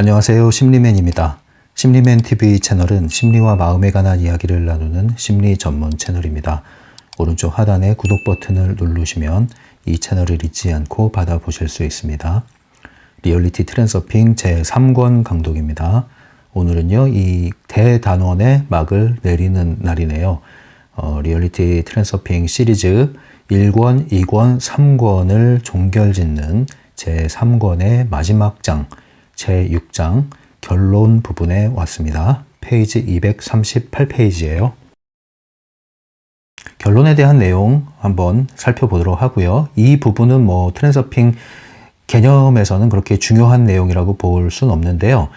안녕하세요. 심리맨입니다. 심리맨 TV 채널은 심리와 마음에 관한 이야기를 나누는 심리 전문 채널입니다. 오른쪽 하단의 구독 버튼을 누르시면 이 채널을 잊지 않고 받아보실 수 있습니다. 리얼리티 트랜서핑 제3권 강독입니다. 오늘은요, 이 대단원의 막을 내리는 날이네요. 리얼리티 트랜서핑 시리즈 1권, 2권, 3권을 종결짓는 제3권의 마지막 장, 제6장 결론 부분에 왔습니다. 페이지 238페이지예요. 결론에 대한 내용 한번 살펴보도록 하고요. 이 부분은 트랜서핑 개념에서는 그렇게 중요한 내용이라고 볼 수는 없는데요.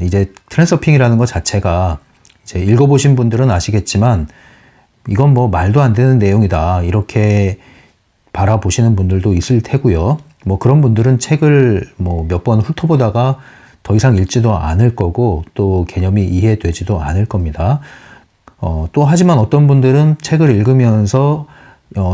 이제 트랜서핑이라는 것 자체가 이제 읽어보신 분들은 아시겠지만 이건 말도 안 되는 내용이다, 이렇게 바라보시는 분들도 있을 테고요. 그런 분들은 책을 몇 번 훑어보다가 더 이상 읽지도 않을 거고, 또 개념이 이해되지도 않을 겁니다. 또 하지만 어떤 분들은 책을 읽으면서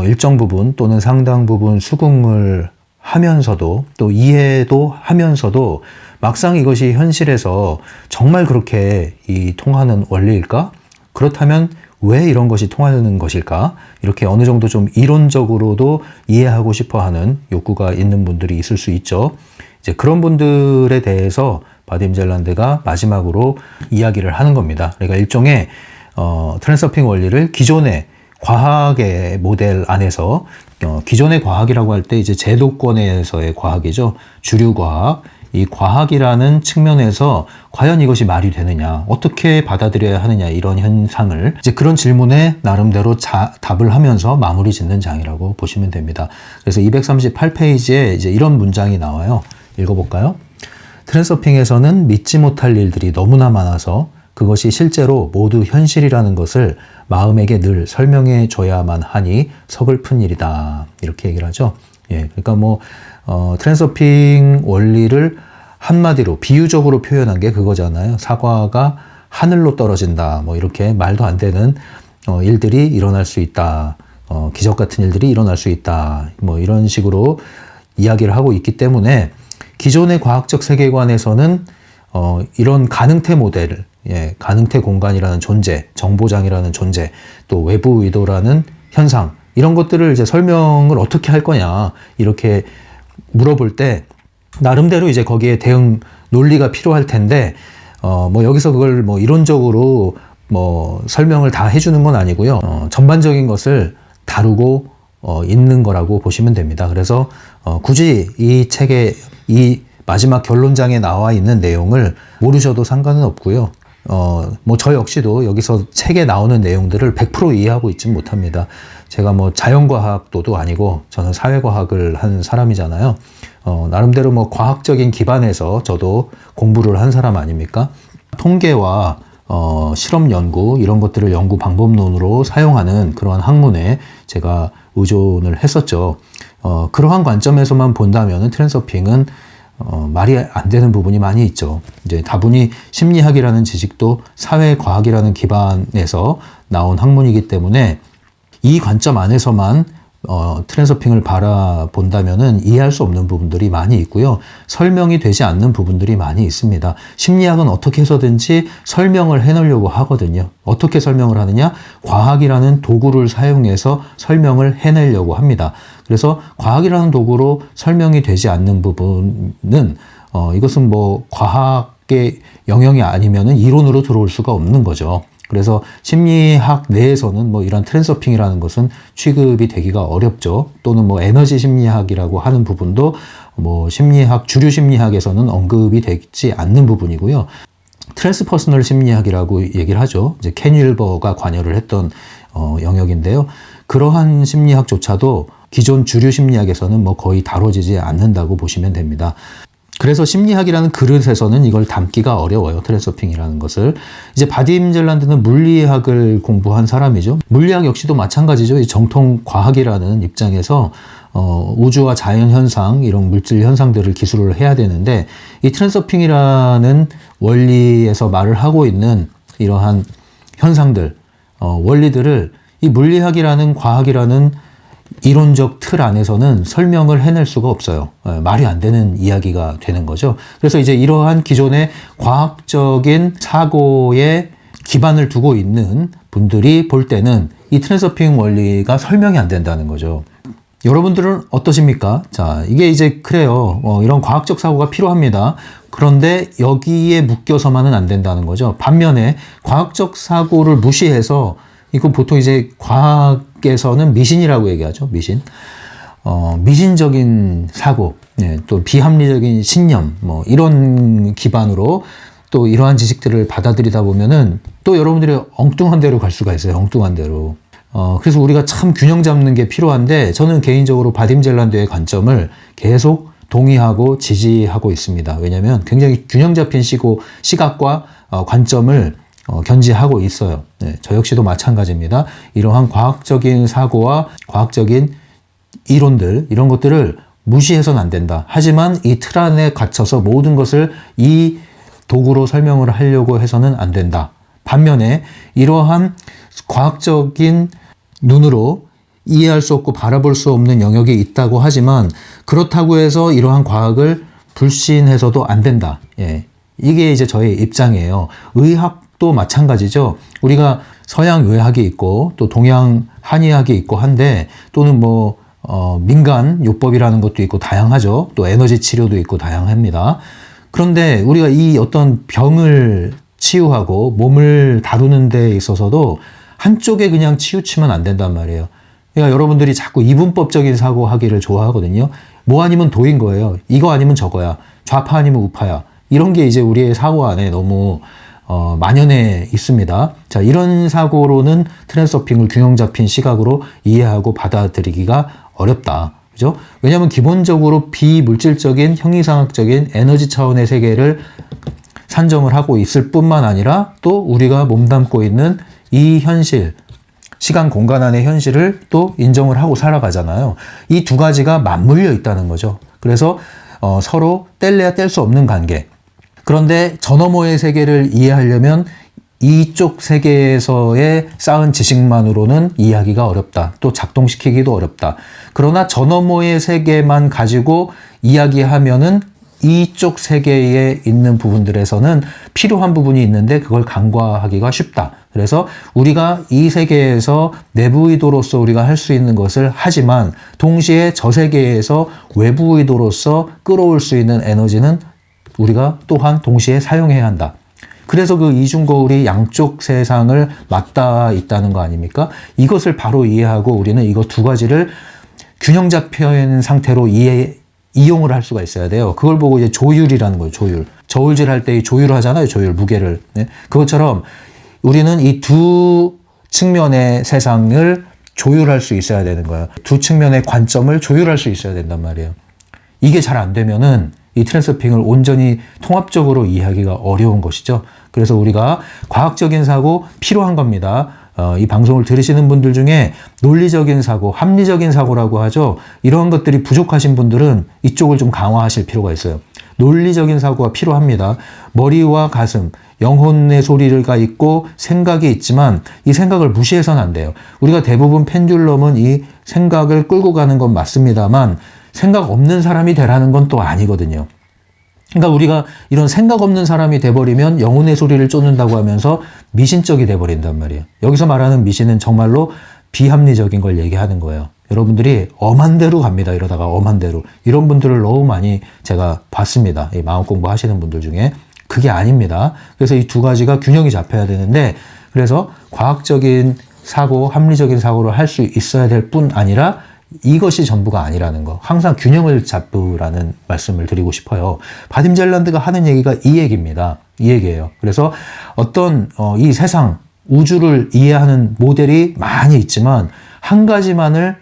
일정 부분 또는 상당 부분 수긍을 하면서도, 또 이해도 하면서도 막상 이것이 현실에서 정말 그렇게 통하는 원리일까? 그렇다면 왜 이런 것이 통하는 것일까? 이렇게 어느 정도 좀 이론적으로도 이해하고 싶어 하는 욕구가 있는 분들이 있을 수 있죠. 이제 그런 분들에 대해서 바딤 젤란드가 마지막으로 이야기를 하는 겁니다. 그러니까 일종의 트랜서핑 원리를 기존의 과학의 모델 안에서, 기존의 과학이라고 할 때 이제 제도권에서의 과학이죠. 주류 과학. 이 과학이라는 측면에서 과연 이것이 말이 되느냐, 어떻게 받아들여야 하느냐, 이런 현상을, 이제 그런 질문에 나름대로 답을 하면서 마무리 짓는 장이라고 보시면 됩니다. 그래서 238페이지에 이제 이런 문장이 나와요. 읽어볼까요? 트랜서핑에서는 믿지 못할 일들이 너무나 많아서 그것이 실제로 모두 현실이라는 것을 마음에게 늘 설명해 줘야만 하니 서글픈 일이다, 이렇게 얘기를 하죠. 예, 그러니까 트랜서핑 원리를 한마디로 비유적으로 표현한 게 그거잖아요. 사과가 하늘로 떨어진다, 이렇게 말도 안 되는 일들이 일어날 수 있다, 기적 같은 일들이 일어날 수 있다, 이런 식으로 이야기를 하고 있기 때문에 기존의 과학적 세계관에서는 이런 가능태 모델을, 가능태 공간이라는 존재, 정보장이라는 존재, 또 외부 의도라는 현상, 이런 것들을 이제 설명을 어떻게 할 거냐, 이렇게 물어볼 때 나름대로 이제 거기에 대응 논리가 필요할 텐데, 여기서 그걸 이론적으로 설명을 다 해주는 건 아니고요. 전반적인 것을 다루고 있는 거라고 보시면 됩니다. 그래서 굳이 이 책의 이 마지막 결론장에 나와 있는 내용을 모르셔도 상관은 없고요. 저 역시도 여기서 책에 나오는 내용들을 100% 이해하고 있진 못합니다. 제가 자연과학도도 아니고 저는 사회과학을 한 사람이잖아요. 나름대로 과학적인 기반에서 저도 공부를 한 사람 아닙니까? 통계와 실험 연구, 이런 것들을 연구 방법론으로 사용하는 그러한 학문에 제가 의존을 했었죠. 그러한 관점에서만 본다면 트랜서핑은 말이 안 되는 부분이 많이 있죠. 이제 다분히 심리학이라는 지식도 사회과학이라는 기반에서 나온 학문이기 때문에 이 관점 안에서만 트랜서핑을 바라본다면은 이해할 수 없는 부분들이 많이 있고요. 설명이 되지 않는 부분들이 많이 있습니다. 심리학은 어떻게 해서든지 설명을 해내려고 하거든요. 어떻게 설명을 하느냐? 과학이라는 도구를 사용해서 설명을 해내려고 합니다. 그래서 과학이라는 도구로 설명이 되지 않는 부분은 이것은 과학의 영역이 아니면은 이론으로 들어올 수가 없는 거죠. 그래서 심리학 내에서는 이런 트랜서핑이라는 것은 취급이 되기가 어렵죠. 또는 에너지 심리학이라고 하는 부분도 심리학, 주류 심리학에서는 언급이 되지 않는 부분이고요. 트랜스퍼스널 심리학이라고 얘기를 하죠. 이제 켄 윌버가 관여를 했던 영역인데요. 그러한 심리학조차도 기존 주류 심리학에서는 거의 다뤄지지 않는다고 보시면 됩니다. 그래서 심리학이라는 그릇에서는 이걸 담기가 어려워요. 트랜서핑이라는 것을. 이제 바딤 젤란드는 물리학을 공부한 사람이죠. 물리학 역시도 마찬가지죠. 이 정통 과학이라는 입장에서 우주와 자연 현상, 이런 물질 현상들을 기술을 해야 되는데, 이 트랜서핑이라는 원리에서 말을 하고 있는 이러한 현상들, 원리들을 이 물리학이라는 과학이라는 이론적 틀 안에서는 설명을 해낼 수가 없어요. 말이 안 되는 이야기가 되는 거죠. 그래서 이제 이러한 기존의 과학적인 사고에 기반을 두고 있는 분들이 볼 때는 이 트랜서핑 원리가 설명이 안 된다는 거죠. 여러분들은 어떠십니까? 자, 이게 이제 그래요. 이런 과학적 사고가 필요합니다. 그런데 여기에 묶여서만은 안 된다는 거죠. 반면에 과학적 사고를 무시해서, 이거 보통 이제 과학에서는 미신이라고 얘기하죠. 미신. 미신적인 사고, 네, 또 비합리적인 신념, 뭐 이런 기반으로 또 이러한 지식들을 받아들이다 보면은 또 여러분들이 엉뚱한 데로 갈 수가 있어요. 엉뚱한 데로. 그래서 우리가 참 균형 잡는 게 필요한데, 저는 개인적으로 바딤 젤란드의 관점을 계속 동의하고 지지하고 있습니다. 왜냐하면 굉장히 균형 잡힌 시각과 관점을 견지하고 있어요. 네, 저 역시도 마찬가지입니다. 이러한 과학적인 사고와 과학적인 이론들, 이런 것들을 무시해서는 안 된다. 하지만 이 틀 안에 갇혀서 모든 것을 이 도구로 설명을 하려고 해서는 안 된다. 반면에 이러한 과학적인 눈으로 이해할 수 없고 바라볼 수 없는 영역이 있다고 하지만, 그렇다고 해서 이러한 과학을 불신해서도 안 된다. 예, 이게 이제 저의 입장이에요. 의학도 마찬가지죠. 우리가 서양 의학이 있고 또 동양 한의학이 있고 한데, 또는 뭐 민간 요법이라는 것도 있고 다양하죠. 또 에너지 치료도 있고 다양합니다. 그런데 우리가 이 어떤 병을 치유하고 몸을 다루는 데 있어서도 한쪽에 그냥 치우치면 안 된단 말이에요. 그러니까 여러분들이 자꾸 이분법적인 사고 하기를 좋아하거든요. 뭐 아니면 도인 거예요. 이거 아니면 저거야. 좌파 아니면 우파야. 이런 게 이제 우리의 사고 안에 너무 만연해 있습니다. 자, 이런 사고로는 트랜서핑을 균형 잡힌 시각으로 이해하고 받아들이기가 어렵다. 그죠? 왜냐하면 기본적으로 비물질적인 형이상학적인 에너지 차원의 세계를 산정을 하고 있을 뿐만 아니라, 또 우리가 몸담고 있는 이 현실, 시간 공간 안의 현실을 또 인정을 하고 살아가잖아요. 이 두 가지가 맞물려 있다는 거죠. 그래서 서로 뗄래야 뗄 수 없는 관계. 그런데 저 너머의 세계를 이해하려면 이쪽 세계에서의 쌓은 지식만으로는 이해하기가 어렵다. 또 작동시키기도 어렵다. 그러나 저 너머의 세계만 가지고 이야기하면은 이쪽 세계에 있는 부분들에서는 필요한 부분이 있는데 그걸 간과하기가 쉽다. 그래서 우리가 이 세계에서 내부 의도로서 우리가 할 수 있는 것을 하지만, 동시에 저 세계에서 외부 의도로서 끌어올 수 있는 에너지는 우리가 또한 동시에 사용해야 한다. 그래서 그 이중거울이 양쪽 세상을 맞닿아 있다는 거 아닙니까? 이것을 바로 이해하고 우리는 이거 두 가지를 균형 잡혀 있는 상태로 이용을 할 수가 있어야 돼요. 그걸 보고 이제 조율이라는 거예요. 조율. 저울질 할 때 조율을 하잖아요. 조율, 무게를. 네? 그것처럼 우리는 이 두 측면의 세상을 조율할 수 있어야 되는 거예요. 두 측면의 관점을 조율할 수 있어야 된단 말이에요. 이게 잘 안 되면은 이 트랜서핑을 온전히 통합적으로 이해하기가 어려운 것이죠. 그래서 우리가 과학적인 사고 필요한 겁니다. 이 방송을 들으시는 분들 중에 논리적인 사고, 합리적인 사고라고 하죠. 이런 것들이 부족하신 분들은 이쪽을 좀 강화하실 필요가 있어요. 논리적인 사고가 필요합니다. 머리와 가슴, 영혼의 소리가 있고 생각이 있지만 이 생각을 무시해서는 안 돼요. 우리가 대부분 펜듈럼은 이 생각을 끌고 가는 건 맞습니다만, 생각 없는 사람이 되라는 건 또 아니거든요. 그러니까 우리가 이런 생각 없는 사람이 돼버리면 영혼의 소리를 쫓는다고 하면서 미신적이 돼버린단 말이에요. 여기서 말하는 미신은 정말로 비합리적인 걸 얘기하는 거예요. 여러분들이 엄한 대로 갑니다. 이러다가 엄한 대로. 이런 분들을 너무 많이 제가 봤습니다. 이 마음 공부 하시는 분들 중에. 그게 아닙니다. 그래서 이 두 가지가 균형이 잡혀야 되는데, 그래서 과학적인 사고, 합리적인 사고를 할 수 있어야 될 뿐 아니라 이것이 전부가 아니라는 거. 항상 균형을 잡으라는 말씀을 드리고 싶어요. 바딤 젤란드가 하는 얘기가 이 얘기입니다. 이 얘기예요. 그래서 어떤 이 세상, 우주를 이해하는 모델이 많이 있지만 한 가지만을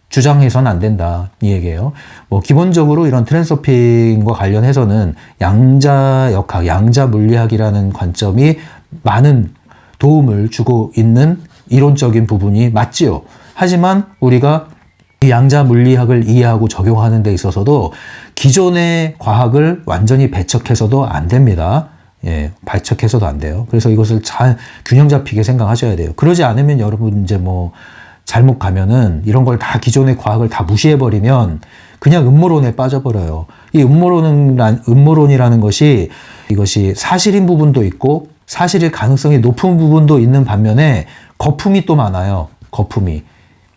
주장해서는 안 된다. 이 얘기예요. 뭐 기본적으로 이런 트랜서핑과 관련해서는 양자역학, 양자물리학이라는 관점이 많은 도움을 주고 있는 이론적인 부분이 맞지요. 하지만 우리가 이 양자 물리학을 이해하고 적용하는 데 있어서도 기존의 과학을 완전히 배척해서도 안 됩니다. 예, 배척해서도 안 돼요. 그래서 이것을 잘 균형 잡히게 생각하셔야 돼요. 그러지 않으면 여러분 이제 뭐 잘못 가면은 이런 걸 다 기존의 과학을 다 무시해버리면 그냥 음모론에 빠져버려요. 이 음모론이라는 것이 이것이 사실인 부분도 있고 사실일 가능성이 높은 부분도 있는 반면에 거품이 또 많아요. 거품이.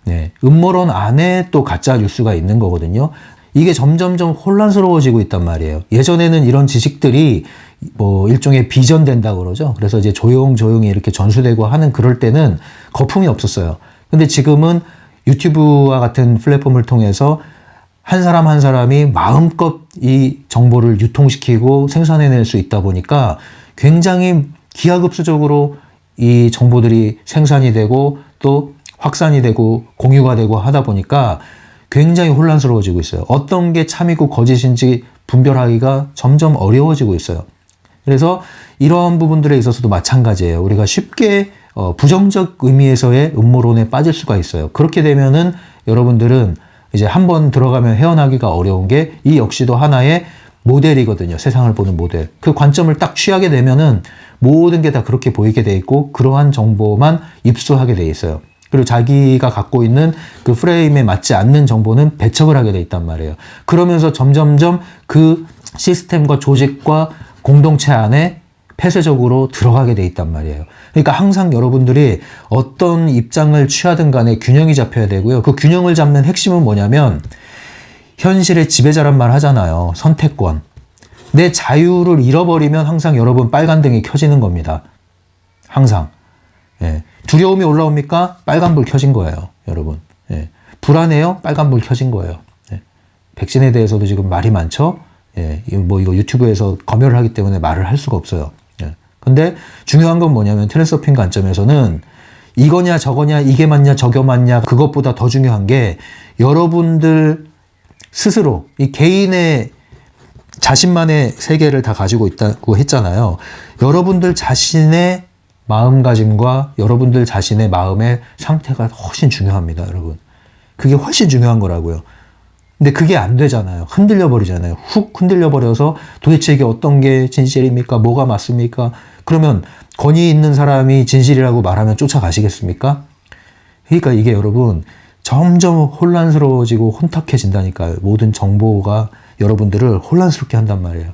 네, 음모론 안에 또 가짜 뉴스가 있는 거거든요. 이게 점점점 혼란스러워지고 있단 말이에요. 예전에는 이런 지식들이 뭐 일종의 비전된다고 그러죠. 그래서 이제 조용조용히 이렇게 전수되고 하는 그럴 때는 거품이 없었어요. 근데 지금은 유튜브와 같은 플랫폼을 통해서 한 사람 한 사람이 마음껏 이 정보를 유통시키고 생산해낼 수 있다 보니까 굉장히 기하급수적으로 이 정보들이 생산이 되고 또 확산이 되고 공유가 되고 하다 보니까 굉장히 혼란스러워지고 있어요. 어떤 게 참이고 거짓인지 분별하기가 점점 어려워지고 있어요. 그래서 이러한 부분들에 있어서도 마찬가지예요. 우리가 쉽게 부정적 의미에서의 음모론에 빠질 수가 있어요. 그렇게 되면은 여러분들은 이제 한번 들어가면 헤어나기가 어려운 게 이 역시도 하나의 모델이거든요. 세상을 보는 모델. 그 관점을 딱 취하게 되면은 모든 게 다 그렇게 보이게 돼 있고 그러한 정보만 입수하게 돼 있어요. 그리고 자기가 갖고 있는 그 프레임에 맞지 않는 정보는 배척을 하게 돼 있단 말이에요. 그러면서 점점점 그 시스템과 조직과 공동체 안에 폐쇄적으로 들어가게 돼 있단 말이에요. 그러니까 항상 여러분들이 어떤 입장을 취하든 간에 균형이 잡혀야 되고요. 그 균형을 잡는 핵심은 뭐냐면 현실의 지배자란 말 하잖아요. 선택권. 내 자유를 잃어버리면 항상 여러분 빨간등이 켜지는 겁니다. 항상. 예. 두려움이 올라옵니까? 빨간불 켜진 거예요. 여러분. 예. 불안해요? 빨간불 켜진 거예요. 예. 백신에 대해서도 지금 말이 많죠? 예. 뭐 이거 유튜브에서 검열을 하기 때문에 말을 할 수가 없어요. 예. 근데 중요한 건 뭐냐면 트랜스서핑 관점에서는 이거냐 저거냐 이게 맞냐 저게 맞냐 그것보다 더 중요한 게 여러분들 스스로 이 개인의 자신만의 세계를 다 가지고 있다고 했잖아요. 여러분들 자신의 마음가짐과 여러분들 자신의 마음의 상태가 훨씬 중요합니다, 여러분. 그게 훨씬 중요한 거라고요. 근데 그게 안 되잖아요. 흔들려 버리잖아요. 훅 흔들려 버려서 도대체 이게 어떤 게 진실입니까? 뭐가 맞습니까? 그러면 권위 있는 사람이 진실이라고 말하면 쫓아가시겠습니까? 그러니까 이게 여러분 점점 혼란스러워지고 혼탁해진다니까요. 모든 정보가 여러분들을 혼란스럽게 한단 말이에요.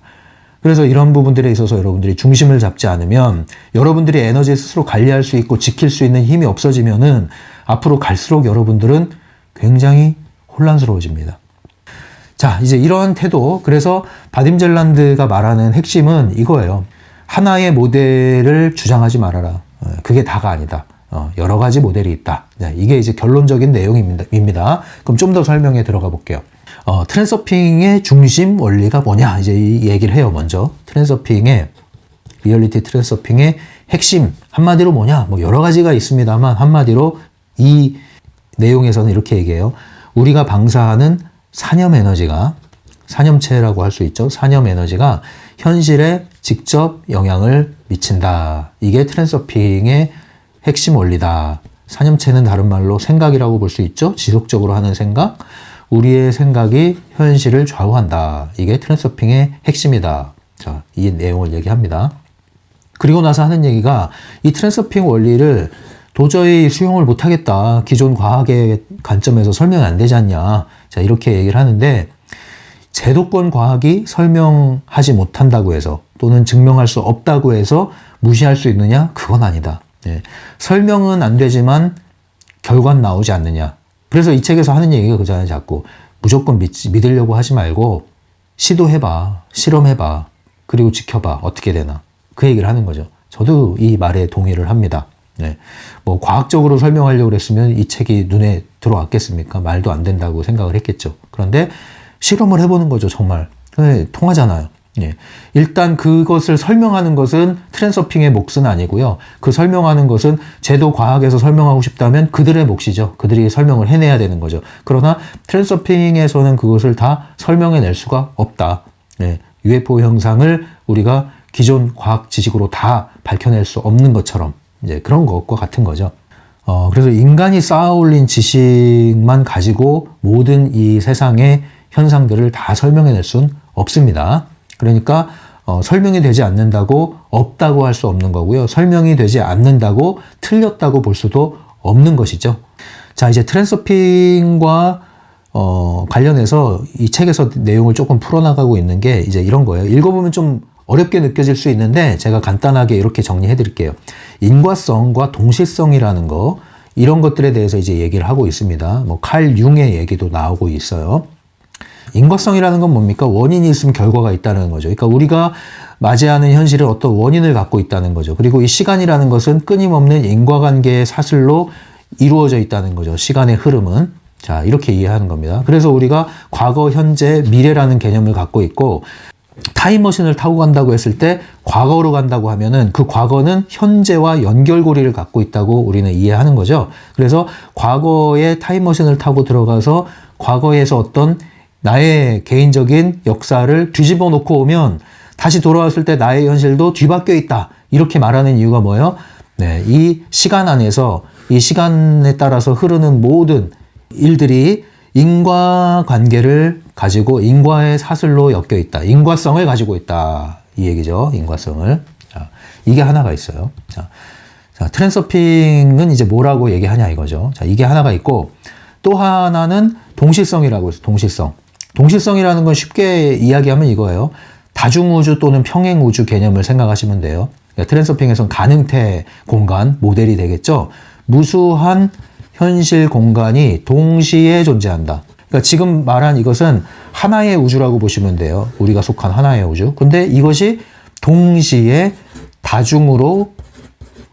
그래서 이런 부분들에 있어서 여러분들이 중심을 잡지 않으면 여러분들이 에너지 스스로 관리할 수 있고 지킬 수 있는 힘이 없어지면은 앞으로 갈수록 여러분들은 굉장히 혼란스러워집니다. 자, 이제 이러한 태도, 그래서 바딤 젤란드가 말하는 핵심은 이거예요. 하나의 모델을 주장하지 말아라. 그게 다가 아니다. 여러 가지 모델이 있다. 이게 이제 결론적인 내용입니다. 그럼 좀 더 설명에 들어가 볼게요. 트랜스서핑의 중심 원리가 뭐냐? 이제 이 얘기를 해요, 먼저. 리얼리티 트랜스서핑의 핵심, 한마디로 뭐냐? 뭐 여러 가지가 있습니다만, 한마디로 이 내용에서는 이렇게 얘기해요. 우리가 방사하는 산염 에너지가, 산염체라고 할 수 있죠. 산염 에너지가 현실에 직접 영향을 미친다. 이게 트랜스서핑의 핵심 원리다. 산염체는 다른 말로 생각이라고 볼 수 있죠. 지속적으로 하는 생각. 우리의 생각이 현실을 좌우한다. 이게 트랜스서핑의 핵심이다. 자, 이 내용을 얘기합니다. 그리고 나서 하는 얘기가 이 트랜스서핑 원리를 도저히 수용을 못하겠다. 기존 과학의 관점에서 설명이 안 되지 않냐. 자, 이렇게 얘기를 하는데 제도권 과학이 설명하지 못한다고 해서 또는 증명할 수 없다고 해서 무시할 수 있느냐? 그건 아니다. 네. 설명은 안 되지만 결과는 나오지 않느냐. 그래서 이 책에서 하는 얘기가 그잖아요. 자꾸 무조건 믿으려고 하지 말고 시도해봐, 실험해봐, 그리고 지켜봐. 어떻게 되나. 그 얘기를 하는 거죠. 저도 이 말에 동의를 합니다. 네. 뭐 과학적으로 설명하려고 그랬으면 이 책이 눈에 들어왔겠습니까? 말도 안 된다고 생각을 했겠죠. 그런데 실험을 해보는 거죠. 정말. 네, 통하잖아요. 예. 일단 그것을 설명하는 것은 트랜스서핑의 몫은 아니고요. 그 설명하는 것은 제도 과학에서 설명하고 싶다면 그들의 몫이죠. 그들이 설명을 해내야 되는 거죠. 그러나 트랜스서핑에서는 그것을 다 설명해낼 수가 없다. 예. UFO 현상을 우리가 기존 과학 지식으로 다 밝혀낼 수 없는 것처럼 이제 그런 것과 같은 거죠. 그래서 인간이 쌓아올린 지식만 가지고 모든 이 세상의 현상들을 다 설명해낼 수는 없습니다. 그러니까 설명이 되지 않는다고 없다고 할 수 없는 거고요. 설명이 되지 않는다고 틀렸다고 볼 수도 없는 것이죠. 자, 이제 트랜스서핑과 관련해서 이 책에서 내용을 조금 풀어나가고 있는 게 이제 이런 거예요. 읽어보면 좀 어렵게 느껴질 수 있는데 제가 간단하게 이렇게 정리해 드릴게요. 인과성과 동시성이라는 거, 이런 것들에 대해서 이제 얘기를 하고 있습니다. 뭐 칼 융의 얘기도 나오고 있어요. 인과성이라는 건 뭡니까? 원인이 있으면 결과가 있다는 거죠. 그러니까 우리가 맞이하는 현실은 어떤 원인을 갖고 있다는 거죠. 그리고 이 시간이라는 것은 끊임없는 인과관계의 사슬로 이루어져 있다는 거죠. 시간의 흐름은. 자, 이렇게 이해하는 겁니다. 그래서 우리가 과거, 현재, 미래라는 개념을 갖고 있고, 타임머신을 타고 간다고 했을 때 과거로 간다고 하면은 그 과거는 현재와 연결고리를 갖고 있다고 우리는 이해하는 거죠. 그래서 과거에 타임머신을 타고 들어가서 과거에서 어떤 나의 개인적인 역사를 뒤집어 놓고 오면 다시 돌아왔을 때 나의 현실도 뒤바뀌어 있다. 이렇게 말하는 이유가 뭐예요? 네, 이 시간 안에서 이 시간에 따라서 흐르는 모든 일들이 인과관계를 가지고 인과의 사슬로 엮여 있다. 인과성을 가지고 있다. 이 얘기죠. 인과성을. 자, 이게 하나가 있어요. 자, 트랜스서핑은 이제 뭐라고 얘기하냐 이거죠. 자, 이게 하나가 있고, 또 하나는 동시성이라고 해서 동시성. 동시성이라는 건 쉽게 이야기하면 이거예요. 다중우주 또는 평행우주 개념을 생각하시면 돼요. 트랜스서핑에서는 가능태 공간 모델이 되겠죠. 무수한 현실 공간이 동시에 존재한다. 그러니까 지금 말한 이것은 하나의 우주라고 보시면 돼요. 우리가 속한 하나의 우주. 근데 이것이 동시에 다중으로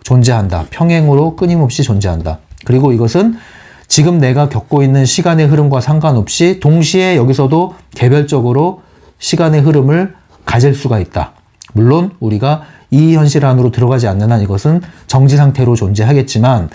존재한다. 평행으로 끊임없이 존재한다. 그리고 이것은 지금 내가 겪고 있는 시간의 흐름과 상관없이 동시에 여기서도 개별적으로 시간의 흐름을 가질 수가 있다. 물론 우리가 이 현실 안으로 들어가지 않는 한 이것은 정지 상태로 존재하겠지만,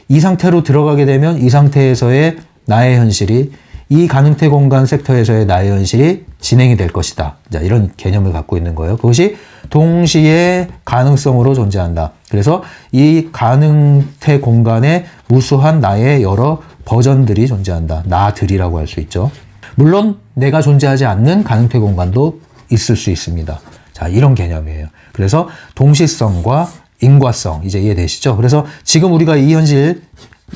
이 상태로 들어가게 되면 이 상태에서의 나의 현실이, 이 가능태 공간 섹터에서의 나의 현실이 진행이 될 것이다. 자, 이런 개념을 갖고 있는 거예요. 그것이 동시에 가능성으로 존재한다. 그래서 이 가능태 공간에 무수한 나의 여러 버전들이 존재한다. 나들이라고 할 수 있죠. 물론 내가 존재하지 않는 가능태 공간도 있을 수 있습니다. 자, 이런 개념이에요. 그래서 동시성과 인과성, 이제 이해되시죠? 그래서 지금 우리가 이 현실,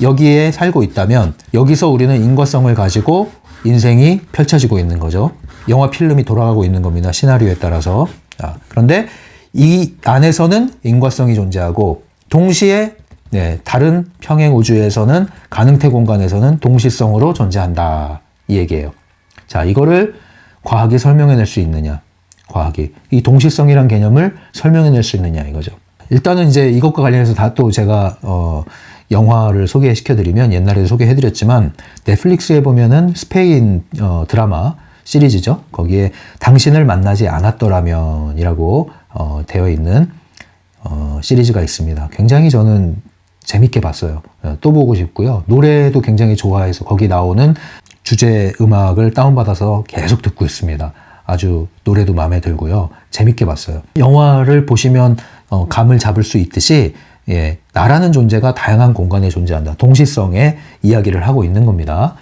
여기에 살고 있다면 여기서 우리는 인과성을 가지고 인생이 펼쳐지고 있는 거죠. 영화 필름이 돌아가고 있는 겁니다. 시나리오에 따라서. 자, 그런데 이 안에서는 인과성이 존재하고, 동시에 다른 평행 우주에서는, 가능태 공간에서는 동시성으로 존재한다. 이 얘기예요. 자, 이거를 과학이 설명해낼 수 있느냐? 과학이 이 동시성이란 개념을 설명해낼 수 있느냐 이거죠. 일단은 이제 이것과 관련해서 다 또 제가 영화를 소개시켜드리면, 옛날에도 소개해드렸지만 넷플릭스에 보면은 스페인 드라마 시리즈죠. 거기에 당신을 만나지 않았더라면 이라고 되어 있는 시리즈가 있습니다. 굉장히 저는 재밌게 봤어요. 또 보고 싶고요. 노래도 굉장히 좋아해서 거기 나오는 주제 음악을 다운받아서 계속 듣고 있습니다. 아주 노래도 마음에 들고요. 재밌게 봤어요. 영화를 보시면 감을 잡을 수 있듯이, 나라는 존재가 다양한 공간에 존재한다. 동시성의 이야기를 하고 있는 겁니다.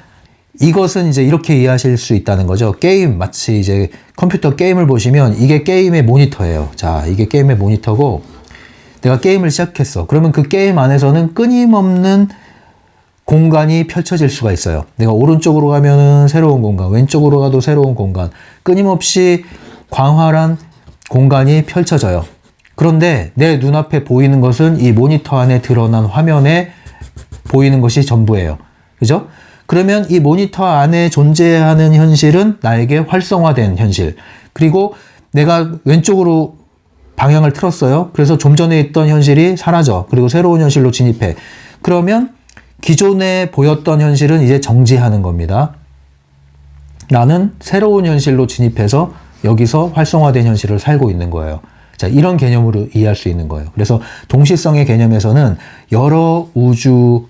이것은 이제 이렇게 이해하실 수 있다는 거죠. 게임, 마치 이제 컴퓨터 게임을 보시면 이게 게임의 모니터예요. 자, 이게 게임의 모니터고, 내가 게임을 시작했어. 그러면 그 게임 안에서는 끊임없는 공간이 펼쳐질 수가 있어요. 내가 오른쪽으로 가면은 새로운 공간, 왼쪽으로 가도 새로운 공간, 끊임없이 광활한 공간이 펼쳐져요. 그런데 내 눈앞에 보이는 것은 이 모니터 안에 드러난 화면에 보이는 것이 전부예요. 그죠? 그러면 이 모니터 안에 존재하는 현실은 나에게 활성화된 현실. 그리고 내가 왼쪽으로 방향을 틀었어요. 그래서 좀 전에 있던 현실이 사라져. 그리고 새로운 현실로 진입해. 그러면 기존에 보였던 현실은 이제 정지하는 겁니다. 나는 새로운 현실로 진입해서 여기서 활성화된 현실을 살고 있는 거예요. 자, 이런 개념으로 이해할 수 있는 거예요. 그래서 동시성의 개념에서는 여러 우주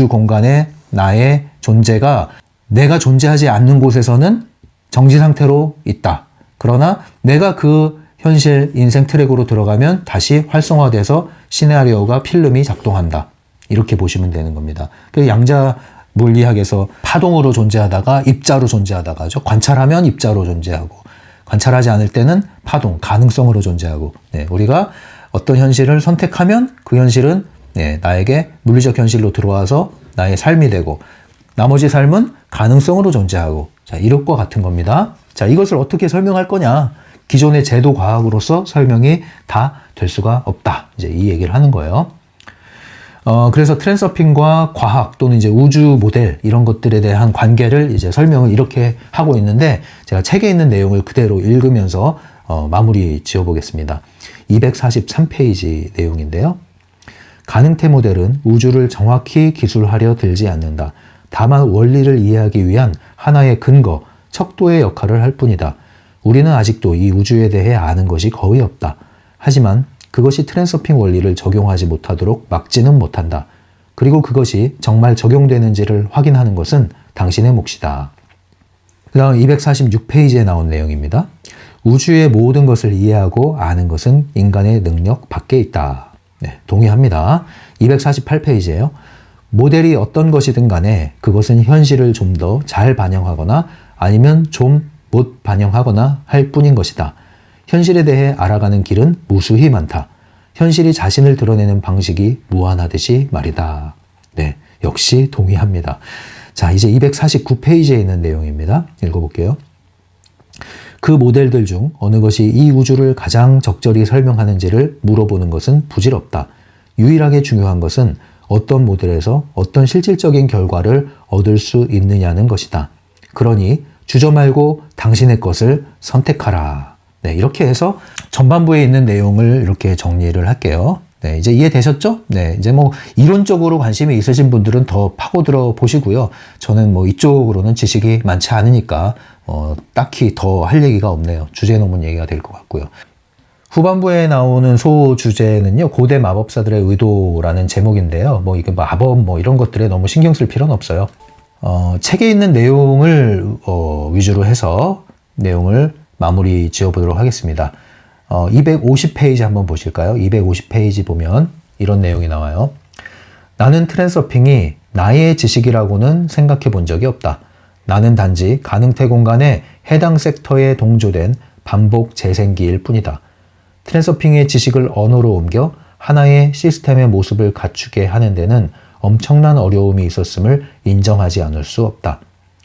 공간에 나의 존재가 내가 존재하지 않는 곳에서는 정지 상태로 있다. 그러나 내가 그 현실 인생 트랙으로 들어가면 다시 활성화돼서 시나리오가 필름이 작동한다. 이렇게 보시면 되는 겁니다. 그 양자 물리학에서 파동으로 존재하다가 입자로 존재하다가죠. 관찰하면 입자로 존재하고, 관찰하지 않을 때는 파동, 가능성으로 존재하고, 우리가 어떤 현실을 선택하면 그 현실은 나에게 물리적 현실로 들어와서 나의 삶이 되고 나머지 삶은 가능성으로 존재하고 자, 이것과 같은 겁니다. 자, 이것을 어떻게 설명할 거냐? 기존의 제도 과학으로서 설명이 다 될 수가 없다. 이제 이 얘기를 하는 거예요. 그래서 트랜서핑과 과학 또는 이제 우주 모델 이런 것들에 대한 관계를 이제 설명을 이렇게 하고 있는데 제가 책에 있는 내용을 그대로 읽으면서 마무리 지어 보겠습니다. 243페이지 내용인데요. 가능태 모델은 우주를 정확히 기술하려 들지 않는다. 다만 원리를 이해하기 위한 하나의 근거, 척도의 역할을 할 뿐이다. 우리는 아직도 이 우주에 대해 아는 것이 거의 없다. 하지만 그것이 트랜서핑 원리를 적용하지 못하도록 막지는 못한다. 그리고 그것이 정말 적용되는지를 확인하는 것은 당신의 몫이다. 그 다음 246페이지에 나온 내용입니다. 우주의 모든 것을 이해하고 아는 것은 인간의 능력 밖에 있다. 네, 동의합니다. 248페이지에요. 모델이 어떤 것이든 간에 그것은 현실을 좀 더 잘 반영하거나 아니면 좀 못 반영하거나 할 뿐인 것이다. 현실에 대해 알아가는 길은 무수히 많다. 현실이 자신을 드러내는 방식이 무한하듯이 말이다. 네, 역시 동의합니다. 자, 이제 249페이지에 있는 내용입니다. 읽어볼게요. 그 모델들 중 어느 것이 이 우주를 가장 적절히 설명하는지를 물어보는 것은 부질없다. 유일하게 중요한 것은 어떤 모델에서 어떤 실질적인 결과를 얻을 수 있느냐는 것이다. 그러니 주저 말고 당신의 것을 선택하라. 네, 이렇게 해서 전반부에 있는 내용을 이렇게 정리를 할게요. 네, 이제 이해되셨죠? 네, 이제 뭐 이론적으로 관심이 있으신 분들은 더 파고들어 보시고요. 저는 뭐 이쪽으로는 지식이 많지 않으니까 딱히 더 할 얘기가 없네요. 주제 논문 얘기가 될 것 같고요. 후반부에 나오는 소주제는요, 고대 마법사들의 의도라는 제목인데요. 뭐 이게 마법 뭐 이런 것들에 너무 신경 쓸 필요는 없어요. 책에 있는 내용을 위주로 해서 내용을 마무리 지어보도록 하겠습니다. 250페이지 한번 보실까요? 250페이지 보면 이런 내용이 나와요. 나는 트랜서핑이 나의 지식이라고는 생각해 본 적이 없다. 나는 단지 가능태 공간의 해당 섹터에 동조된 반복 재생기일 뿐이다. 트랜서핑의 지식을 언어로 옮겨 하나의 시스템의 모습을 갖추게 하는 데는 엄청난 어려움이 있었음을 인정하지 않을 수 없다.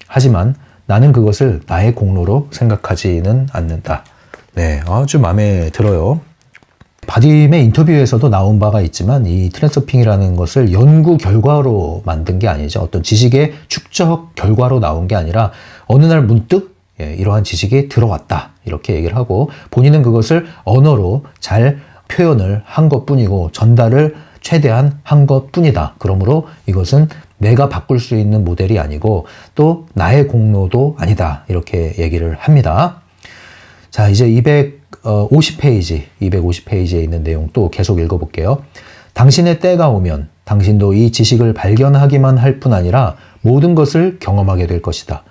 하지만 나는 그것을 나의 공로로 생각하지는 않는다. 네, 아주 마음에 들어요. 바딤의 인터뷰에서도 나온 바가 있지만 이 트랜서핑이라는 것을 연구 결과로 만든 게 아니죠. 어떤 지식의 축적 결과로 나온 게 아니라 어느 날 문득 이러한 지식이 들어왔다. 이렇게 얘기를 하고 본인은 그것을 언어로 잘 표현을 한 것뿐이고 전달을 최대한 한 것뿐이다. 그러므로 이것은 내가 바꿀 수 있는 모델이 아니고 또 나의 공로도 아니다. 이렇게 얘기를 합니다. 자, 이제 250페이지에 있는 내용 또 계속 읽어볼게요. 당신의 때가 오면 당신도 이 지식을 발견하기만 할 뿐 아니라 모든 것을 경험하게 될 것이다.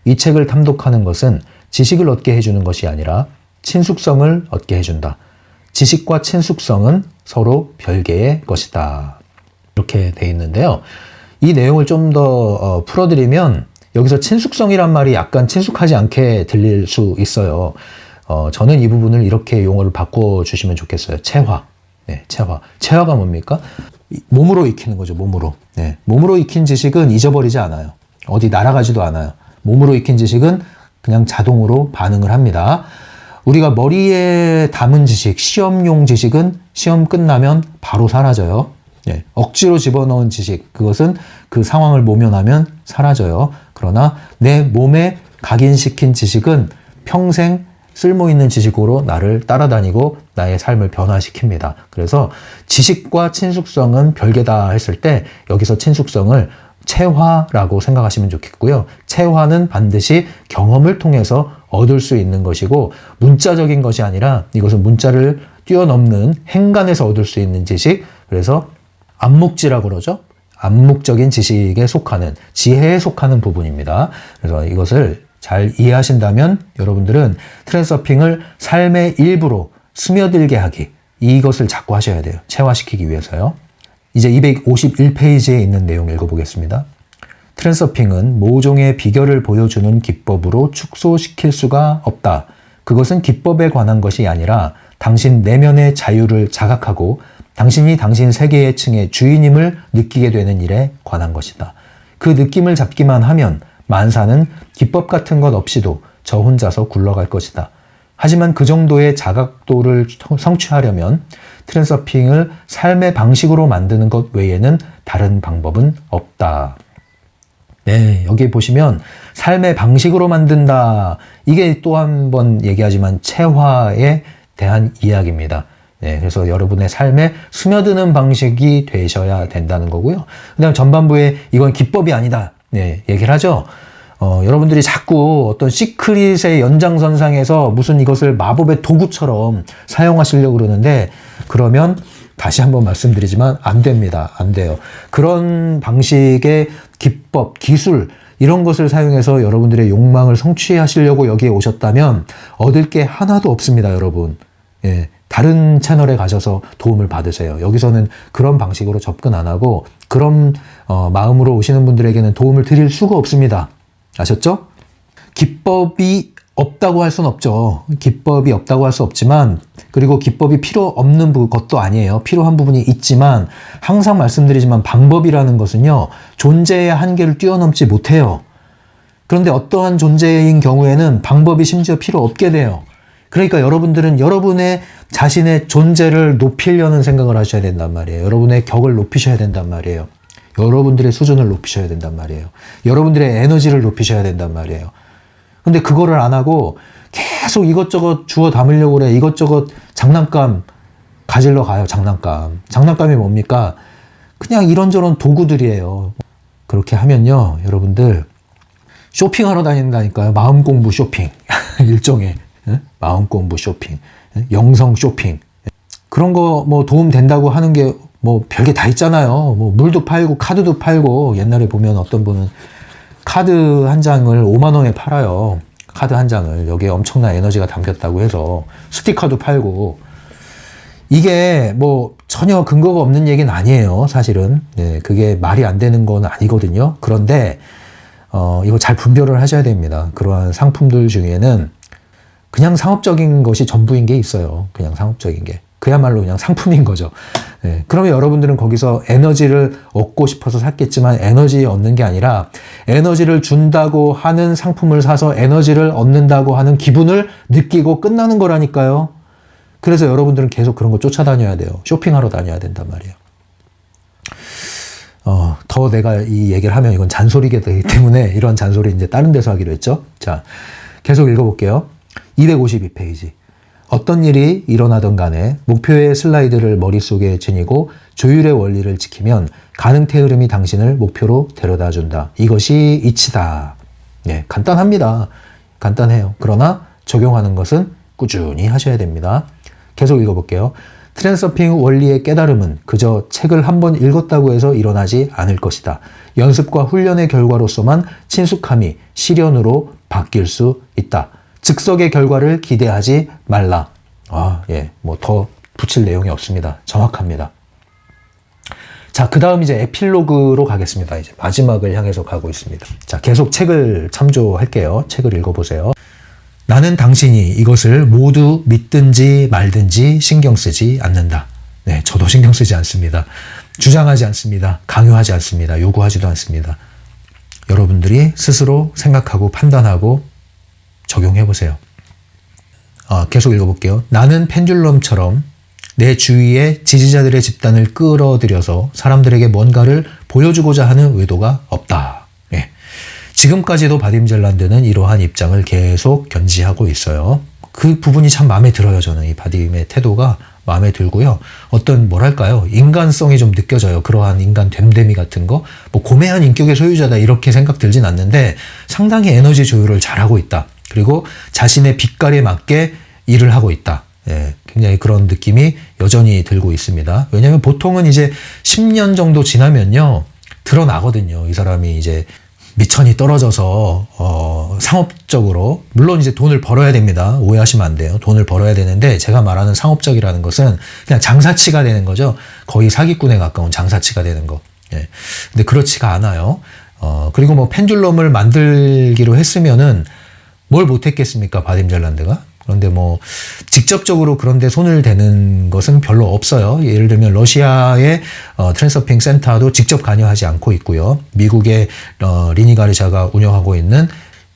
이 책을 탐독하는 것은 지식을 얻게 해주는 것이 아니라 친숙성을 얻게 해준다. 지식과 친숙성은 서로 별개의 것이다. 이렇게 돼 있는데요. 이 내용을 좀 더 풀어드리면 여기서 친숙성이란 말이 약간 친숙하지 않게 들릴 수 있어요. 저는 이 부분을 이렇게 용어를 바꿔주시면 좋겠어요. 체화. 네, 체화. 체화가 뭡니까? 몸으로 익히는 거죠, 몸으로. 네, 몸으로 익힌 지식은 잊어버리지 않아요. 어디 날아가지도 않아요. 몸으로 익힌 지식은 그냥 자동으로 반응을 합니다. 우리가 머리에 담은 지식, 시험용 지식은 시험 끝나면 바로 사라져요. 예, 억지로 집어넣은 지식, 그것은 그 상황을 모면하면 사라져요. 그러나 내 몸에 각인시킨 지식은 평생 쓸모있는 지식으로 나를 따라다니고 나의 삶을 변화시킵니다. 그래서 지식과 친숙성은 별개다 했을 때 여기서 친숙성을 체화라고 생각하시면 좋겠고요. 체화는 반드시 경험을 통해서 얻을 수 있는 것이고 문자적인 것이 아니라 이것은 문자를 뛰어넘는 행간에서 얻을 수 있는 지식, 그래서 암묵지라고 그러죠. 암묵적인 지식에 속하는, 지혜에 속하는 부분입니다. 그래서 이것을 잘 이해하신다면 여러분들은 트랜서핑을 삶의 일부로 스며들게 하기, 이것을 자꾸 하셔야 돼요. 체화시키기 위해서요. 이제 251페이지에 있는 내용 읽어보겠습니다. 트랜서핑은 모종의 비결을 보여주는 기법으로 축소시킬 수가 없다. 그것은 기법에 관한 것이 아니라 당신 내면의 자유를 자각하고 당신이 당신 세계의 층의 주인임을 느끼게 되는 일에 관한 것이다. 그 느낌을 잡기만 하면 만사는 기법 같은 것 없이도 저 혼자서 굴러갈 것이다. 하지만 그 정도의 자각도를 성취하려면 트랜서핑을 삶의 방식으로 만드는 것 외에는 다른 방법은 없다. 네, 여기 보시면 삶의 방식으로 만든다. 이게 또 한 번 얘기하지만 체화에 대한 이야기입니다. 네, 그래서 여러분의 삶에 스며드는 방식이 되셔야 된다는 거고요. 그다음 전반부에 이건 기법이 아니다. 네, 얘기를 하죠. 여러분들이 자꾸 어떤 시크릿의 연장선상에서 무슨 이것을 마법의 도구처럼 사용하시려고 그러는데, 그러면 다시 한번 말씀드리지만 안 됩니다. 안 돼요. 그런 방식의 기법, 기술 이런 것을 사용해서 여러분들의 욕망을 성취하시려고 여기에 오셨다면 얻을 게 하나도 없습니다, 여러분. 예, 다른 채널에 가셔서 도움을 받으세요. 여기서는 그런 방식으로 접근 안 하고 그런 마음으로 오시는 분들에게는 도움을 드릴 수가 없습니다. 아셨죠? 기법이 없다고 할 수는 없죠. 기법이 없다고 할 수 없지만, 그리고 기법이 필요 없는 것도 아니에요. 필요한 부분이 있지만, 항상 말씀드리지만 방법이라는 것은요, 존재의 한계를 뛰어넘지 못해요. 그런데 어떠한 존재인 경우에는 방법이 심지어 필요 없게 돼요. 그러니까 여러분들은 여러분의 자신의 존재를 높이려는 생각을 하셔야 된단 말이에요. 여러분의 격을 높이셔야 된단 말이에요. 여러분들의 수준을 높이셔야 된단 말이에요. 여러분들의 에너지를 높이셔야 된단 말이에요. 근데 그거를 안 하고 계속 이것저것 주워 담으려고 그래. 이것저것 장난감 가지러 가요. 장난감. 장난감이 뭡니까? 그냥 이런저런 도구들이에요. 그렇게 하면요, 여러분들 쇼핑하러 다닌다니까요. 마음 공부 쇼핑. 일종의 마음 공부 쇼핑. 영성 쇼핑. 그런 거 뭐 도움 된다고 하는 게 뭐 별게 다 있잖아요. 뭐 물도 팔고 카드도 팔고, 옛날에 보면 어떤 분은 카드 한 장을 5만 원에 팔아요. 카드 한 장을. 여기에 엄청난 에너지가 담겼다고 해서 스티커도 팔고. 이게 뭐 전혀 근거가 없는 얘기는 아니에요, 사실은. 네, 그게 말이 안 되는 건 아니거든요. 그런데 이거 잘 분별을 하셔야 됩니다. 그러한 상품들 중에는 그냥 상업적인 것이 전부인 게 있어요. 그냥 상업적인 게. 그야말로 그냥 상품인 거죠. 네, 그러면 여러분들은 거기서 에너지를 얻고 싶어서 샀겠지만 에너지 얻는 게 아니라 에너지를 준다고 하는 상품을 사서 에너지를 얻는다고 하는 기분을 느끼고 끝나는 거라니까요. 그래서 여러분들은 계속 그런 거 쫓아다녀야 돼요. 쇼핑하러 다녀야 된단 말이에요. 더 내가 이 얘기를 하면 이건 잔소리가 되기 때문에 이런 잔소리 이제 다른 데서 하기로 했죠. 자, 계속 읽어볼게요. 252페이지. 어떤 일이 일어나던 간에 목표의 슬라이드를 머릿속에 지니고 조율의 원리를 지키면 가능태 흐름이 당신을 목표로 데려다 준다. 이것이 이치다. 네, 간단합니다. 간단해요. 그러나 적용하는 것은 꾸준히 하셔야 됩니다. 계속 읽어볼게요. 트랜서핑 원리의 깨달음은 그저 책을 한번 읽었다고 해서 일어나지 않을 것이다. 연습과 훈련의 결과로서만 친숙함이 실현으로 바뀔 수 있다. 즉석의 결과를 기대하지 말라. 뭐 더 붙일 내용이 없습니다. 정확합니다. 자, 그 다음 이제 에필로그로 가겠습니다. 이제 마지막을 향해서 가고 있습니다. 자, 계속 책을 참조할게요. 책을 읽어보세요. 나는 당신이 이것을 모두 믿든지 말든지 신경 쓰지 않는다. 네, 저도 신경 쓰지 않습니다. 주장하지 않습니다. 강요하지 않습니다. 요구하지도 않습니다. 여러분들이 스스로 생각하고 판단하고 적용해보세요. 계속 읽어볼게요. 나는 펜듈럼처럼 내 주위의 지지자들의 집단을 끌어들여서 사람들에게 뭔가를 보여주고자 하는 의도가 없다. 네. 지금까지도 바딤 젤란드는 이러한 입장을 계속 견지하고 있어요. 그 부분이 참 마음에 들어요. 저는 이 바딤의 태도가 마음에 들고요. 어떤 뭐랄까요, 인간성이 좀 느껴져요. 그러한 인간 됨됨이 같은 거. 뭐 고매한 인격의 소유자다 이렇게 생각 들진 않는데 상당히 에너지 조율을 잘하고 있다. 그리고 자신의 빛깔에 맞게 일을 하고 있다. 예, 굉장히 그런 느낌이 여전히 들고 있습니다. 왜냐하면 보통은 이제 10년 정도 지나면요, 드러나거든요. 이 사람이 이제 미천이 떨어져서 상업적으로, 물론 이제 돈을 벌어야 됩니다. 오해하시면 안 돼요. 돈을 벌어야 되는데 제가 말하는 상업적이라는 것은 그냥 장사치가 되는 거죠. 거의 사기꾼에 가까운 장사치가 되는 거. 예. 근데 그렇지가 않아요. 그리고 뭐 펜듈럼을 만들기로 했으면은 뭘 못했겠습니까? 바딤 젤란드가? 그런데 뭐 직접적으로 그런데 손을 대는 것은 별로 없어요. 예를 들면 러시아의 트랜서핑 센터도 직접 관여하지 않고 있고요. 미국의 리니 가르샤가 운영하고 있는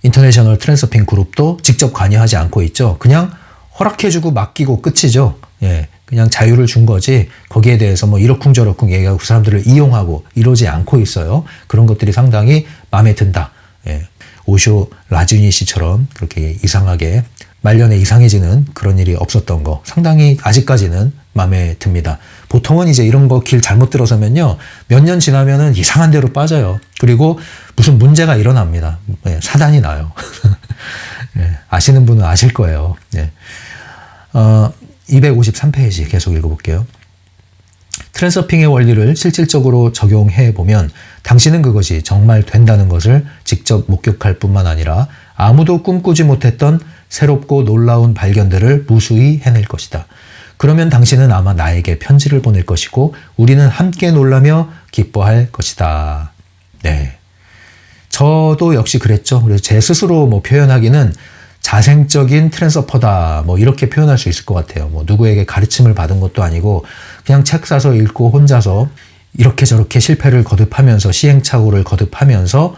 인터내셔널 트랜서핑 그룹도 직접 관여하지 않고 있죠. 그냥 허락해주고 맡기고 끝이죠. 예, 그냥 자유를 준 거지 거기에 대해서 뭐 이러쿵저러쿵 얘기하고 그 사람들을 이용하고 이러지 않고 있어요. 그런 것들이 상당히 마음에 든다. 예, 오쇼 라즈니 씨처럼 그렇게 이상하게 말년에 이상해지는 그런 일이 없었던 거 상당히 아직까지는 마음에 듭니다. 보통은 이제 이런 거 길 잘못 들어서면요. 몇 년 지나면은 이상한 데로 빠져요. 그리고 무슨 문제가 일어납니다. 예, 사단이 나요. 예, 아시는 분은 아실 거예요. 예. 253페이지 계속 읽어볼게요. 트랜서핑의 원리를 실질적으로 적용해 보면 당신은 그것이 정말 된다는 것을 직접 목격할 뿐만 아니라 아무도 꿈꾸지 못했던 새롭고 놀라운 발견들을 무수히 해낼 것이다. 그러면 당신은 아마 나에게 편지를 보낼 것이고 우리는 함께 놀라며 기뻐할 것이다. 네, 저도 역시 그랬죠. 그래서 제 스스로 뭐 표현하기는 자생적인 트랜서퍼다 뭐 이렇게 표현할 수 있을 것 같아요. 뭐 누구에게 가르침을 받은 것도 아니고 그냥 책 사서 읽고 혼자서 이렇게 저렇게 실패를 거듭하면서 시행착오를 거듭하면서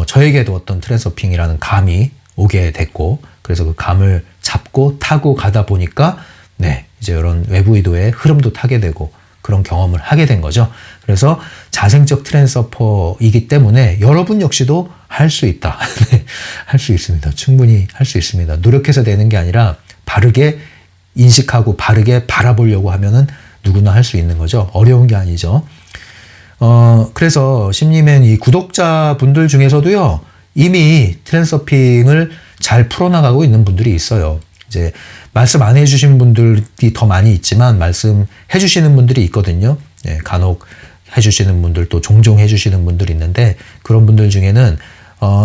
저에게도 어떤 트랜서핑이라는 감이 오게 됐고 그래서 그 감을 잡고 타고 가다 보니까 네, 이제 이런 외부 의도의 흐름도 타게 되고 그런 경험을 하게 된 거죠. 그래서 자생적 트랜서퍼이기 때문에 여러분 역시도 할 수 있다. 할 수 있습니다. 충분히 할 수 있습니다. 노력해서 되는 게 아니라 바르게 인식하고 바르게 바라보려고 하면은 누구나 할 수 있는 거죠. 어려운 게 아니죠. 그래서 심리맨 이 구독자분들 중에서도요, 이미 트랜서핑을 잘 풀어나가고 있는 분들이 있어요. 이제 말씀 안 해주신 분들이 더 많이 있지만 말씀해 주시는 분들이 있거든요. 예, 간혹 해주시는 분들도 종종 해주시는 분들이 있는데 그런 분들 중에는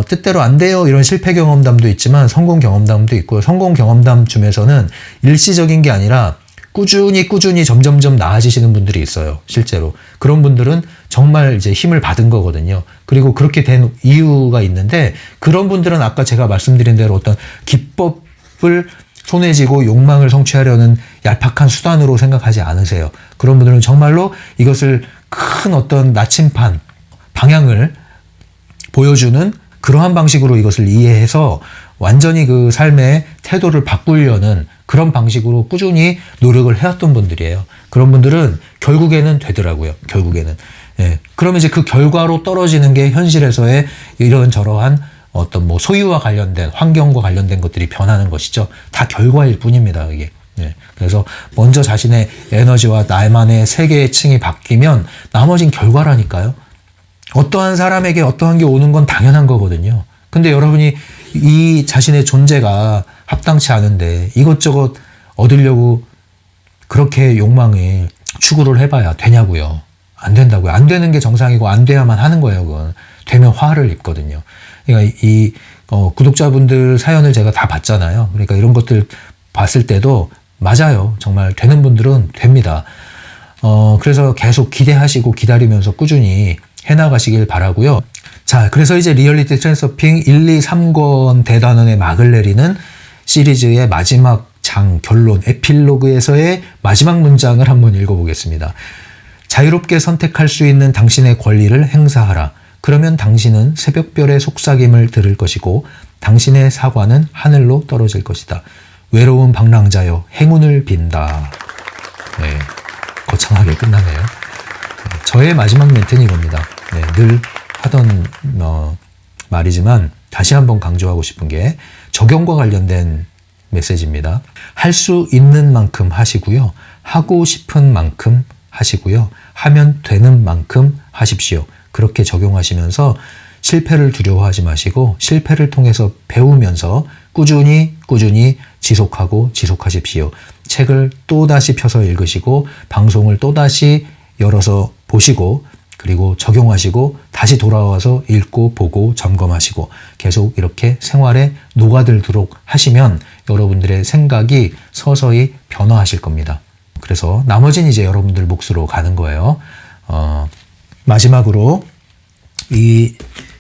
뜻대로 안 돼요 이런 실패 경험담도 있지만 성공 경험담도 있고요. 성공 경험담 중에서는 일시적인 게 아니라 꾸준히 점점점 나아지시는 분들이 있어요. 실제로 그런 분들은 정말 이제 힘을 받은 거거든요. 그리고 그렇게 된 이유가 있는데 그런 분들은 아까 제가 말씀드린 대로 어떤 기법을 손에 쥐고 욕망을 성취하려는 얄팍한 수단으로 생각하지 않으세요. 그런 분들은 정말로 이것을 큰 어떤 나침판, 방향을 보여주는 그러한 방식으로 이것을 이해해서 완전히 그 삶의 태도를 바꾸려는 그런 방식으로 꾸준히 노력을 해왔던 분들이에요. 그런 분들은 결국에는 되더라고요. 결국에는. 예. 그러면 이제 그 결과로 떨어지는 게 현실에서의 이런저러한 어떤 뭐 소유와 관련된 환경과 관련된 것들이 변하는 것이죠. 다 결과일 뿐입니다. 이게. 예. 그래서 먼저 자신의 에너지와 나만의 세계의 층이 바뀌면 나머진 결과라니까요. 어떠한 사람에게 어떠한 게 오는 건 당연한 거거든요. 근데 여러분이 이 자신의 존재가 합당치 않은데 이것저것 얻으려고 그렇게 욕망에 추구를 해봐야 되냐고요. 안 된다고요. 안 되는 게 정상이고 안 돼야만 하는 거예요. 그건. 되면 화를 입거든요. 그러니까 이 구독자분들 사연을 제가 다 봤잖아요. 그러니까 이런 것들 봤을 때도 맞아요. 정말 되는 분들은 됩니다. 그래서 계속 기대하시고 기다리면서 꾸준히 해나가시길 바라고요. 자, 그래서 이제 리얼리티 트랜서핑 1, 2, 3권 대단원의 막을 내리는 시리즈의 마지막 장, 결론, 에필로그에서의 마지막 문장을 한번 읽어보겠습니다. 자유롭게 선택할 수 있는 당신의 권리를 행사하라. 그러면 당신은 새벽별의 속삭임을 들을 것이고 당신의 사과는 하늘로 떨어질 것이다. 외로운 방랑자여 행운을 빈다. 네, 거창하게 끝나네요. 저의 마지막 멘트는 이겁니다. 네, 늘 하던 말이지만 다시 한번 강조하고 싶은 게 적용과 관련된 메시지입니다. 할 수 있는 만큼 하시고요. 하고 싶은 만큼 하시고요. 하면 되는 만큼 하십시오. 그렇게 적용하시면서 실패를 두려워하지 마시고 실패를 통해서 배우면서 꾸준히 지속하십시오. 책을 또다시 펴서 읽으시고 방송을 또다시 열어서 보시고 그리고 적용하시고 다시 돌아와서 읽고 보고 점검하시고 계속 이렇게 생활에 녹아들도록 하시면 여러분들의 생각이 서서히 변화하실 겁니다. 그래서 나머지는 이제 여러분들 몫으로 가는 거예요. 마지막으로 이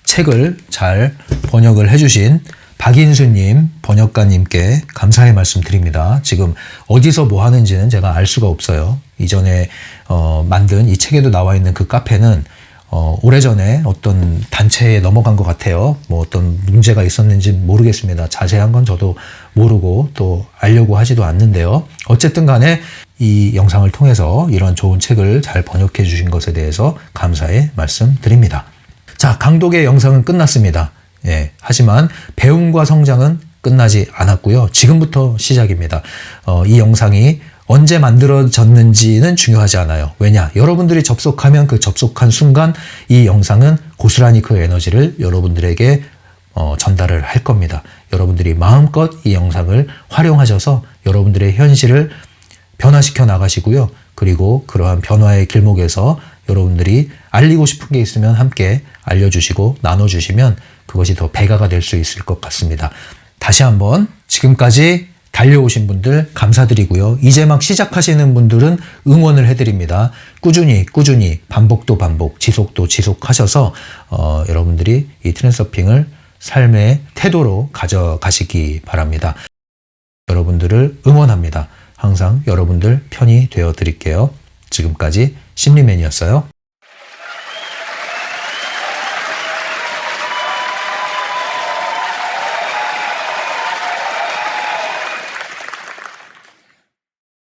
책을 잘 번역을 해주신 박인수님, 번역가님께 감사의 말씀 드립니다. 지금 어디서 뭐 하는지는 제가 알 수가 없어요. 이전에 만든 이 책에도 나와 있는 그 카페는 오래전에 어떤 단체에 넘어간 것 같아요. 뭐 어떤 문제가 있었는지 모르겠습니다. 자세한 건 저도 모르고 또 알려고 하지도 않는데요. 어쨌든 간에 이 영상을 통해서 이런 좋은 책을 잘 번역해 주신 것에 대해서 감사의 말씀 드립니다. 자, 강독의 영상은 끝났습니다. 예, 하지만 배움과 성장은 끝나지 않았고요. 지금부터 시작입니다. 이 영상이 언제 만들어졌는지는 중요하지 않아요. 왜냐? 여러분들이 접속하면 그 접속한 순간 이 영상은 고스란히 그 에너지를 여러분들에게 전달을 할 겁니다. 여러분들이 마음껏 이 영상을 활용하셔서 여러분들의 현실을 변화시켜 나가시고요. 그리고 그러한 변화의 길목에서 여러분들이 알리고 싶은 게 있으면 함께 알려주시고 나눠주시면 그것이 더 배가가 될 수 있을 것 같습니다. 다시 한번 지금까지 달려오신 분들 감사드리고요. 이제 막 시작하시는 분들은 응원을 해드립니다. 꾸준히 반복도 반복, 지속도 지속하셔서 여러분들이 이 트랜스서핑을 삶의 태도로 가져가시기 바랍니다. 여러분들을 응원합니다. 항상 여러분들 편이 되어 드릴게요. 지금까지 심리맨이었어요.